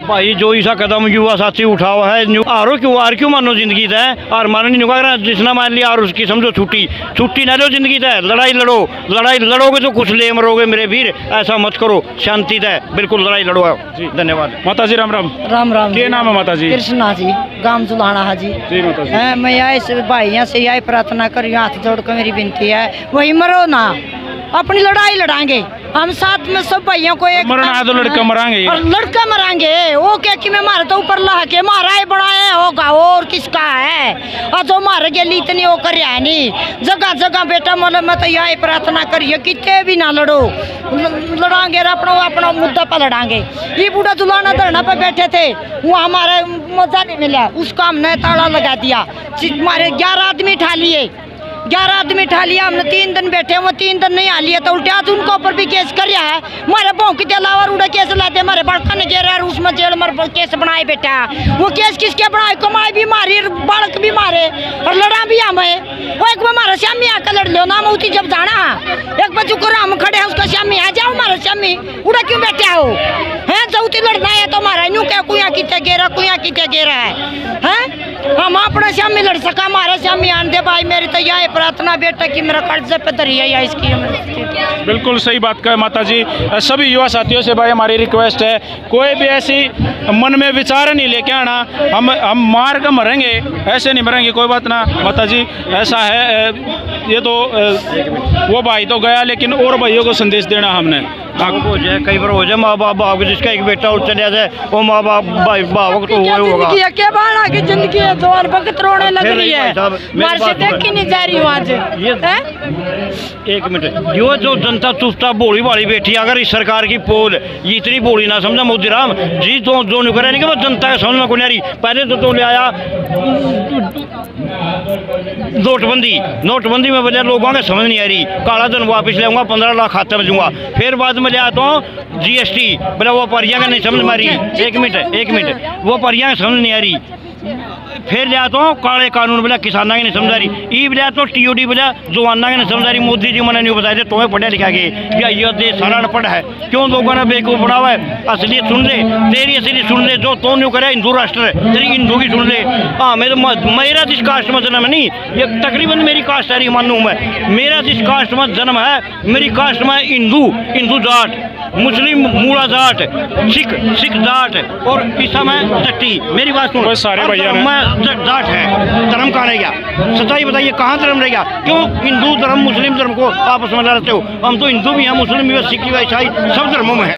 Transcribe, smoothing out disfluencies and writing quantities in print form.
भाई जो ऐसा कदम युवा साथी उठा हुआ है आर क्यों मानो जिंदगी है और मानो नहीं होगा जिसना मान लिया और उसकी समझो छुट्टी ना लो जिंदगी है। लड़ाई लड़ोगे तो कुछ ले मरोगे मेरे वीर, ऐसा मत करो, शांति है बिल्कुल, लड़ाई लड़ो जी। धन्यवाद माता जी। राम राम। राम राम। क्या नाम है माता जी? कृष्णा जी, गांव जुलाना है जी। जी माता जी। मैं ऐसे भाइयों से यही प्रार्थना करी, हाथ जोड़ कर मेरी विनती है, वही मरो ना, अपनी लड़ाई लड़ाएंगे हम साथ में सब भाइयों को। एक मरना है तो लड़का मरांगे, और लड़का मरांगे वो क्या कि मैं मारे तो ऊपर ला के मारा है बड़ा है होगा और किसका है, और जो मारे के लिए इतनी वो कर है नहीं। जगह जगह बेटा मतलब मैं तो यही प्रार्थना करिए कितने भी ना लड़ो, लड़ांगे अपना मुद्दा पर लड़ांगे। ये बूढ़ा दुलाना धरना पे बैठे थे, वो हमारे मजा नहीं मिला, उसका हमने ताला लगा दिया। हमारे 11 आदमी उठा लिए, 11 आदमी उठा लिया हमने, 3 दिन बैठे, वो 3 दिन नहीं आ लिया तो उल्टे आज उनके ऊपर भी केस कर है। मारे भाव के अलावा उड़ा केस लाते, हमारे बड़का ने गिरा उसमें जेल मर केस बनाए बेटा। वो केस किसके बनाए? कमाई भी मारी, बालक भी मारे और लड़ा भी हमें। वो एक बार मारा श्यामी आकर लड़ लो ना मोती जब जाना एक बच्चों को हम खड़े हैं उसका श्यामी आ जाओ, मारा श्यामी उड़ा क्यों बैठे हो है? चौथी लड़ना है तो मारा यूँ क्या कुया कितने गेरा है हम अपना श्यामी लड़ सका, मारा श्यामी आन दे भाई। मेरी तो यही प्रार्थना बेटा कि मेरा कर्ज पे धरिए या इसकी। बिल्कुल सही बात कहे माता जी। सभी युवा साथियों से भाई हमारी रिक्वेस्ट है, कोई भी ऐसी मन में विचार नहीं लेके आना हम मार कर मरेंगे, ऐसे नहीं मरेंगे, कोई बात ना माता जी। ऐसा है ये तो वो भाई तो गया, लेकिन और भाइयों को संदेश देना हमने। हो जाए कई बार हो जाए माँ बाप जिसका एक बेटा उठ चले जाए वो माँ बाप बाप तो होगा क्या बाना की जिंदगी है, तो वक्त रोने लग रही है, मार से देख की नहीं जा रही हूँ आज। एक मिनट, यो जो जनता चुस्ता बोली वाली बैठी, अगर इस सरकार की पोल ये इतनी बोली ना समझा मोदी राम जी तो जो नहीं करे नहीं कि वो जनता का समझ में को नहीं आ रही। पहले तो ले आया नोटबंदी में वजह लोगों के समझ नहीं आ रही, काला धन वापस लेऊंगा 15 लाख खाते में दूंगा, फिर बाद में ले आता हूँ GST, बोला वो परियां का नहीं समझ में आ रही। एक मिनट वो परियां समझ नहीं आ रही, फिर ले आता हूँ काले कानून, बोला किसाना की नहीं समझ आ रही, ई बोला तो TOD बोला जवाना की नहीं समझ आ रही। मोदी जी मैंने नहीं बताया थे तुम्हें पढ़े लिखा के क्या ये देश सारा अनपढ़ है, क्यों लोगों ने बेवकूफ़ बना हुआ है। असलियत सुन ले, तेरी असलियत सुन ले, जो तो नहीं करे हिंदू राष्ट्र तेरी हिंदू की सुन ले। हाँ मेरा जिस कास्ट में जन्म नहीं, ये तकरीबन मेरी कास्ट सारी मानूँ मैं, मेरा जिस कास्ट में जन्म है, मेरी कास्ट में हिंदू जाट, मुस्लिम मूला जाट, सिख जाट और ईसा में जट्टी। मेरी बात सुनो, सारे भैया जाट है, धर्म कहाँ रह गया? सच्चाई बताइए कहाँ धर्म रह गया? क्यों हिंदू धर्म मुस्लिम धर्म को आपस में लड़ते हो? हम तो हिंदू भी हैं, मुस्लिम भी हैं, सिख भी, ईसाई सब धर्मों में है।